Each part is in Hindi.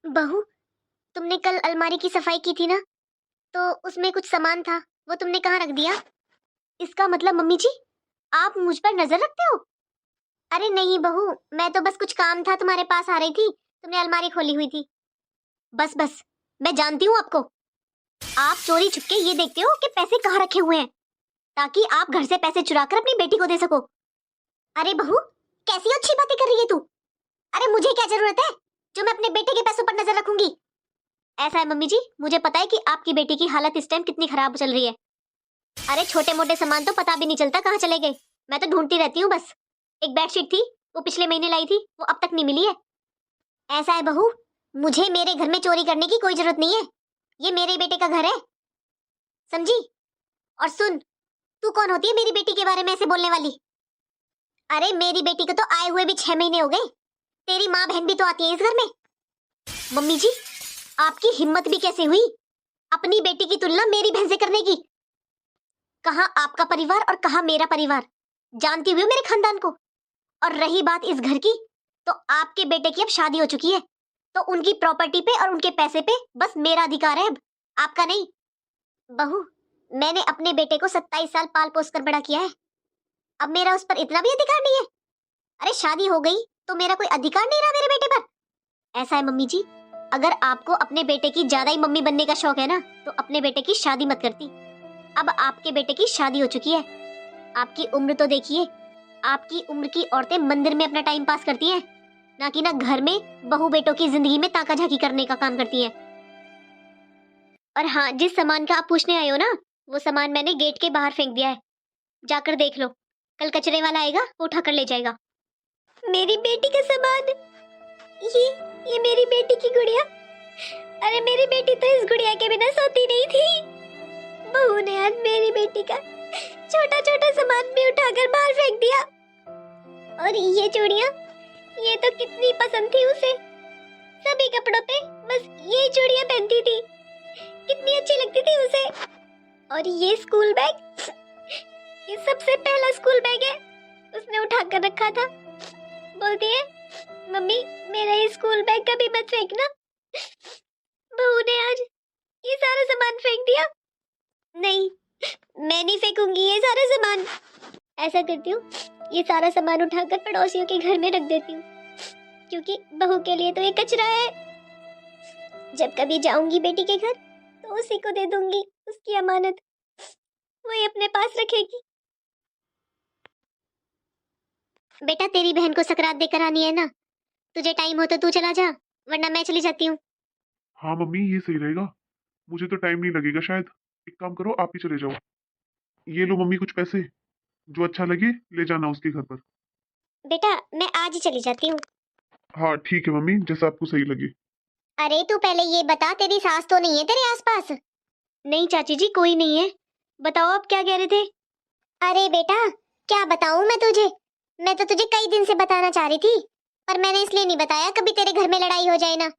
बहू, तुमने कल अलमारी की सफाई की थी ना, तो उसमें कुछ सामान था, वो तुमने कहाँ रख दिया? इसका मतलब मम्मी जी, आप मुझ पर नजर रखते हो? अरे नहीं बहू, मैं तो बस कुछ काम था तुम्हारे पास आ रही थी, तुमने अलमारी खोली हुई थी। बस बस, मैं जानती हूँ आपको। आप चोरी छुपके ये देखते हो कि पैसे कहाँ रखे हुए हैं, ताकि आप घर से पैसे चुरा कर अपनी बेटी को दे सको। अरे बहू, कैसी अच्छी बातें कर रही है तू? अरे मुझे क्या जरूरत है जो मैं अपने बेटे के पैसों पर नजर रखूंगी? ऐसा है मम्मी जी, मुझे पता है कि आपकी बेटी की हालत इस टाइम कितनी खराब चल रही है। अरे छोटे मोटे सामान तो पता भी नहीं चलता कहाँ चले गए, मैं तो ढूंढती रहती हूँ बस। एक बेडशीट थी, वो पिछले महीने लाई थी, वो अब तक नहीं मिली है। ऐसा है बहू, मुझे मेरे घर में चोरी करने की कोई जरूरत नहीं है, ये मेरे बेटे का घर है, समझी? और सुन, तू कौन होती है मेरी बेटी के बारे में ऐसे बोलने वाली? अरे मेरी बेटी को तो आए हुए भी 6 महीने हो गए, तेरी माँ बहन भी तो आती है इस घर में। मम्मी जी, आपकी हिम्मत भी कैसे हुई अपनी बेटी की तुलना मेरी बहन से करने की? कहाँ आपका परिवार और कहाँ मेरा परिवार, जानती हुई हो मेरे खानदान को। और रही बात इस घर की, तो आपके बेटे की अब शादी हो चुकी है, तो उनकी प्रॉपर्टी पे और उनके पैसे पे बस मेरा अधिकार है अब, आपका नहीं। बहू, मैंने अपने बेटे को 27 साल पाल पोस कर बड़ा किया है, अब मेरा उस पर इतना भी अधिकार नहीं है? अरे शादी हो गई तो मेरा कोई अधिकार नहीं रहा मेरे बेटे पर? ऐसा है मम्मी जी, अगर आपको अपने बेटे की ज्यादा ही मम्मी बनने का शौक है ना, तो अपने बेटे की शादी मत करती। अब आपके बेटे की शादी हो चुकी है, आपकी उम्र तो देखिए, आपकी उम्र की औरतें मंदिर में अपना टाइम पास करती हैं, ना कि ना घर में बहू बेटों की जिंदगी में ताका झाकी करने का काम करती हैं। और हाँ, जिस सामान का आप पूछने आए हो ना, वो सामान मैंने गेट के बाहर फेंक दिया है, जाकर देख लो, कल कचरे वाला आएगा वो उठा कर ले जाएगा। मेरी बेटी का सामान? ये ये मेरी बेटी की गुड़िया? अरे मेरी बेटी तो इस गुड़िया के बिना सोती नहीं थी। बहू ने आज मेरी बेटी का छोटा छोटा सामान भी उठाकर बाहर फेंक दिया। और ये चूड़ियां, ये तो कितनी पसंद थी उसे, सभी कपड़ों पे बस ये चूड़ियां पहनती थी, कितनी अच्छी लगती थी उसे। और ये स्कूल बैग, ये सबसे पहला स्कूल बैग है, उसने उठाकर रखा था, बोलती है मम्मी मेरा ये स्कूल बैग कभी मत फेंकना। बहू ने आज ये सारा सामान फेंक दिया। नहीं, मैं नहीं फेंकूंगी ये सारा सामान। ऐसा करती हूँ, ये सारा सामान उठाकर पड़ोसियों के घर में रख देती हूँ, क्योंकि बहू के लिए तो ये कचरा है। जब कभी जाऊंगी बेटी के घर तो उसी को दे दूंगी उसकी अमानत, वो ये अपने पास रखेगी। बेटा तेरी बहन को सकरात देकर आनी है ना, तुझे टाइम हो तो तू चला जा, वरना मैं चली जाती हूँ। हाँ मम्मी, ये सही रहेगा। मुझे तो टाइम नहीं लगेगा शायद। एक काम करो, आप ही चले जाओ। ये लो मम्मी कुछ पैसे, जो अच्छा लगे ले जाना उसके घर पर। बेटा मैं आज ही चली जाती हूँ। हाँ ठीक है मम्मी, जैसा आपको सही लगे। अरे तू पहले ये बता, तेरी सास तो नहीं है तेरे आसपास? नहीं चाची जी, कोई नहीं है। बताओ आप क्या कह रहे थे? अरे बेटा, क्या बताऊं मैं तुझे, मैं तो तुझे कई दिन से बताना चाह रही थी, पर मैंने इसलिए नहीं बताया कभी तेरे घर में लड़ाई हो जाए ना।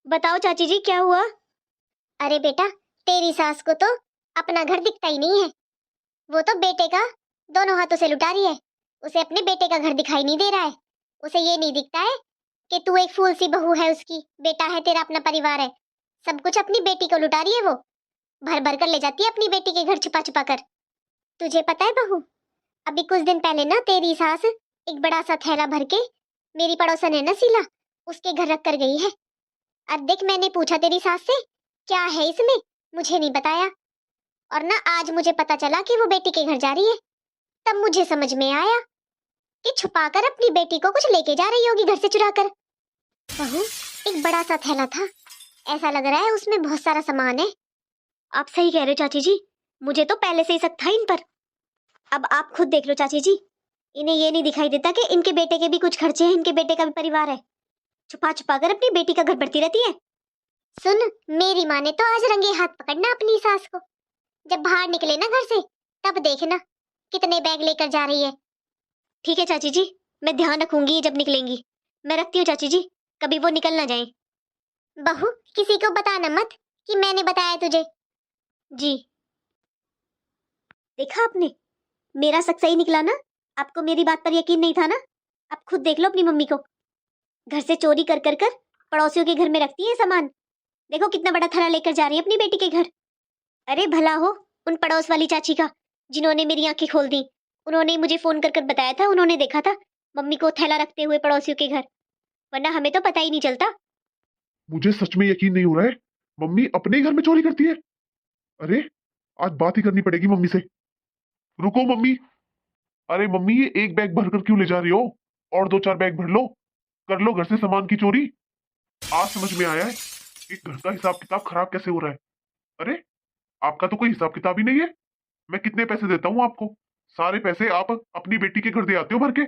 बताओ चाची जी क्या हुआ? अरे बेटा, तेरी सास को तो अपना घर दिखता ही नहीं है, वो तो बेटे का दोनों हाथों से लुटा रही है, उसे अपने बेटे का घर दिखाई नहीं दे रहा है। उसे ये नहीं दिखता है कि तू एक फूल सी बहू है उसकी, बेटा है तेरा, अपना परिवार है, सब कुछ अपनी बेटी को लुटा रही है वो, भर भर कर ले जाती है अपनी बेटी के घर छुपा छुपा कर। तुझे पता है बहू, अभी कुछ दिन पहले ना तेरी सास एक बड़ा सा थैला भर के मेरी पड़ोसन है ना शीला, उसके घर रख कर गई है। अब देख, मैंने पूछा तेरी सास से क्या है इसमें, मुझे नहीं बताया, और ना आज मुझे पता चला कि वो बेटी के घर जा रही है, तब मुझे समझ में आया कि छुपाकर अपनी बेटी को कुछ लेके जा रही होगी घर से चुरा कर। बहू, एक बड़ा सा थैला था, ऐसा लग रहा है उसमें बहुत सारा सामान है। आप सही कह रहे हो चाची जी, मुझे तो पहले से ही शक था इन पर। अब आप खुद देख लो चाची जी, इन्हें ये नहीं दिखाई देता कि इनके बेटे के भी कुछ खर्चे हैं, इनके बेटे का भी परिवार है, छुपा छुपा कर अपनी बेटी का घर भरती रहती है। सुन, मेरी माँ ने तो आज रंगे हाथ पकड़ना अपनी सास को, जब बाहर निकले ना घर से तब देखना कितने बैग लेकर जा रही है। ठीक है चाची जी, मैं ध्यान रखूंगी जब निकलेंगी। मैं रखती हूँ चाची जी, कभी वो निकल ना जाए। बहू, किसी को बताना मत कि मैंने बताया तुझे। जी। देखा आपने, मेरा शक सही निकला ना, आपको मेरी बात पर यकीन नहीं था ना? अब खुद देख लो अपनी मम्मी को, घर से चोरी कर कर कर पड़ोसियों के घर में रखती है सामान। देखो कितना बड़ा थैला लेकर जा रही है अपनी बेटी के घर। अरे भला हो उन पड़ोस वाली चाची का, जिन्होंने मेरी आंखें खोल दी। उन्होंने ही मुझे फोन कर कर बताया था, उन्होंने देखा था मम्मी को थैला रखते हुए पड़ोसियों के घर, वरना हमें तो पता ही नहीं चलता। मुझे सच में यकीन नहीं हो रहा है, मम्मी अपने ही घर में चोरी करती है। अरे आज बात ही करनी पड़ेगी मम्मी से। रुको मम्मी। अरे मम्मी, ये एक बैग भरकर क्यों ले जा रही हो? और दो चार बैग भर लो, कर लो घर से सामान की चोरी। आज समझ में आया है कि घर का हिसाब किताब खराब कैसे हो रहा है। अरे आपका तो कोई हिसाब किताब ही नहीं है। मैं कितने पैसे देता हूँ आपको, सारे पैसे आप अपनी बेटी के घर दे आते हो भर के,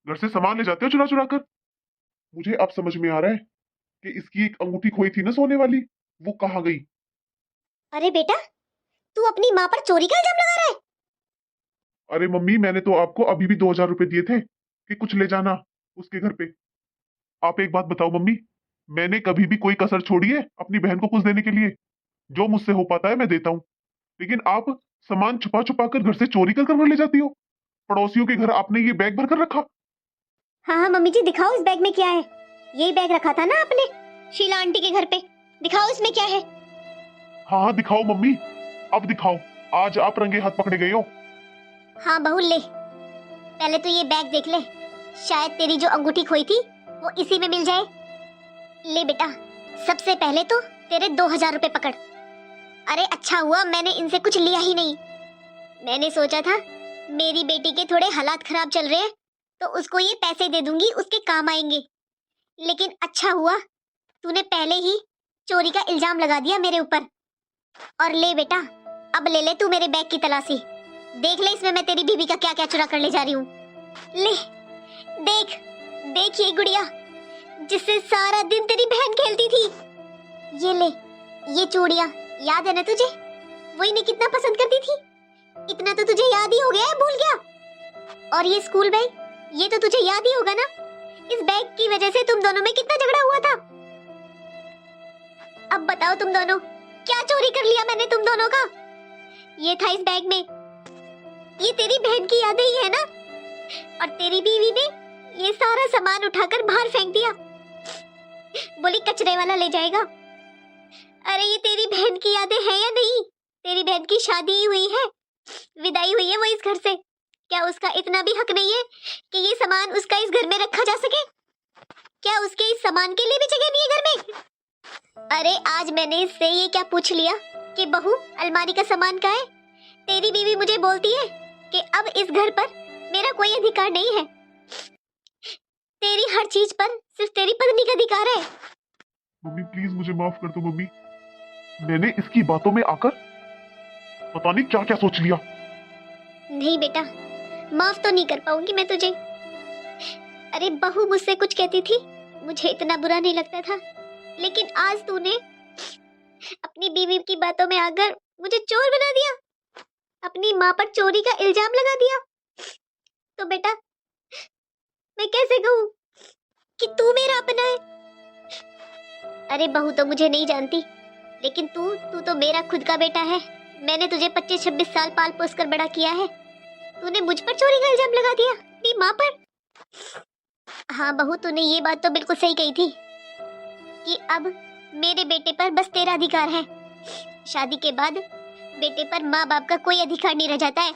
घर से सामान ले जाते हो चुरा चुरा कर। मुझे अब समझ में आ रहा है कि इसकी एक अंगूठी खोई थी ना सोने वाली, वो कहाँ गई। अरे बेटा, तू अपनी माँ पर चोरी का इल्जाम लगा रहा है। अरे मम्मी, मैंने तो आपको अभी भी 2,000 रुपए दिए थे कि कुछ ले जाना उसके घर पे। आप एक बात बताओ मम्मी, मैंने कभी भी कोई कसर छोड़ी है अपनी बहन को कुछ देने के लिए? जो मुझसे हो पाता है मैं देता हूँ, लेकिन आप सामान छुपा छुपा कर घर से चोरी कर कर ले जाती हो। पड़ोसियों के घर आपने ये बैग भर कर रखा। हाँ हाँ मम्मी जी, दिखाओ इस बैग में क्या है। यही बैग रखा था ना आपने शीला आंटी के घर पे, दिखाओ इसमें क्या है। हाँ हाँ दिखाओ मम्मी, अब दिखाओ। आज आप रंगे हाथ पकड़े गए हो। हाँ बहू ले, पहले तो ये बैग देख ले, शायद तेरी जो अंगूठी खोई थी वो इसी में मिल जाए। ले बेटा, सबसे पहले तो तेरे 2,000 रुपए पकड़। अरे अच्छा हुआ मैंने इनसे कुछ लिया ही नहीं। मैंने सोचा था मेरी बेटी के थोड़े हालात खराब चल रहे हैं तो उसको ये पैसे दे दूंगी, उसके काम आएंगे। लेकिन अच्छा हुआ तूने पहले ही चोरी का इल्जाम लगा दिया मेरे ऊपर। और ले बेटा, अब ले ले तू मेरे बैग की तलाशी, देख ले इसमें मैं तेरी बीवी का क्या क्या चुरा कर ले जा रही हूँ। ले देख, देख ये गुड़िया जिससे सारा दिन तेरी बहन खेलती थी। ये ले, ये चूड़ियां याद है ना तुझे? वो इन्हें कितना पसंद करती थी, इतना तो तुझे याद ही हो गया है, भूल गया? और ये स्कूल बैग, ये तो तुझे याद ही होगा ना? इस बैग की वजह से तुम दोनों में कितना झगड़ा हुआ था। अब बताओ तुम दोनों, क्या चोरी कर लिया मैंने तुम दोनों का? ये था इस बैग में, ये तेरी बहन की यादें ही है ना? और तेरी बीवी ने ये सारा सामान उठाकर बाहर फेंक दिया, बोली कचरे वाला ले जाएगा। अरे ये तेरी बहन की यादें हैं या नहीं? तेरी बहन की शादी ही हुई है, विदाई हुई है वो इस घर से। क्या उसका इतना भी हक नहीं है कि ये सामान उसका इस घर में रखा जा सके? क्या उसके इस सामान के लिए भी जगह नहीं है घर में? अरे आज मैंने इससे ये क्या पूछ लिया कि बहू अलमारी का सामान कहाँ है? तेरी बीवी मुझे बोलती है कि अब इस घर पर मेरा कोई अधिकार नहीं है, तेरी हर चीज पर सिर्फ तेरी पत्नी का अधिकार है। मम्मी प्लीज मुझे माफ कर दो मम्मी, मैंने इसकी बातों में आकर पता नहीं क्या क्या सोच लिया। नहीं बेटा, माफ तो नहीं कर पाऊंगी मैं तुझे। अरे बहू मुझसे कुछ कहती थी, मुझे इतना बुरा नहीं लगता था, लेकिन आज तूने अपनी बीवी की बातों में आकर मुझे चोर बना दिया, अपनी माँ पर चोरी का इल्जाम लगा दिया। तो बेटा मैं कैसे कहूँ कि तू मेरा अपना है? अरे बहू तो मुझे नहीं जानती, लेकिन तू तो मेरा खुद का बेटा है। मैंने तुझे 25-26 साल पाल पोस कर बड़ा किया है, तूने मुझ पर चोरी का इल्जाम लगा दिया अपनी माँ पर। हाँ बहू, तूने ये बात तो बिल्कुल सही कही थी कि अब मेरे बेटे पर बस तेरा अधिकार है। शादी के बाद बेटे पर माँ बाप का कोई अधिकार नहीं रह जाता है।